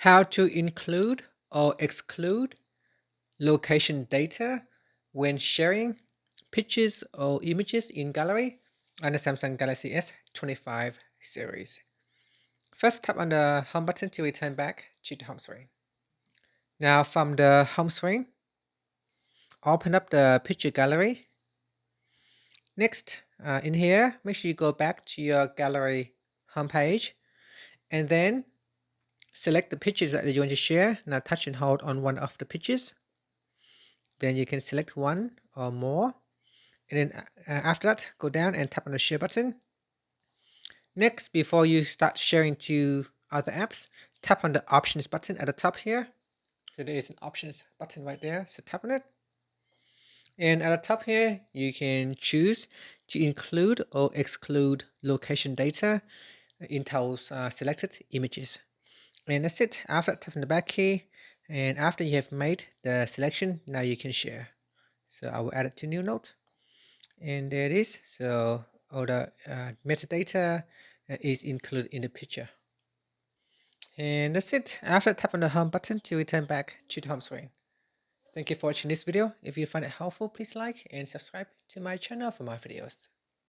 How to include or exclude location data when sharing pictures or images in gallery on the Samsung Galaxy S25 series. First, tap on the home button to return back to the home screen. Now from the home screen, open up the picture gallery. Next, in here, make sure you go back to your gallery homepage and then select the pictures that you want to share. Now touch and hold on one of the pictures. Then you can select one or more. And then after that, go down and tap on the share button. Next, before you start sharing to other apps, tap on the options button at the top here. So there is an options button right there. So tap on it. And at the top here, you can choose to include or exclude location data in those selected images. And that's it. After that, tap on the back key. And after you have made the selection, now you can share. So I will add it to new note. And there it is. So all the metadata is included in the picture. And that's it. After tap on the home button to return back to the home screen. Thank you for watching this video. If you find it helpful, please like and subscribe to my channel for more videos.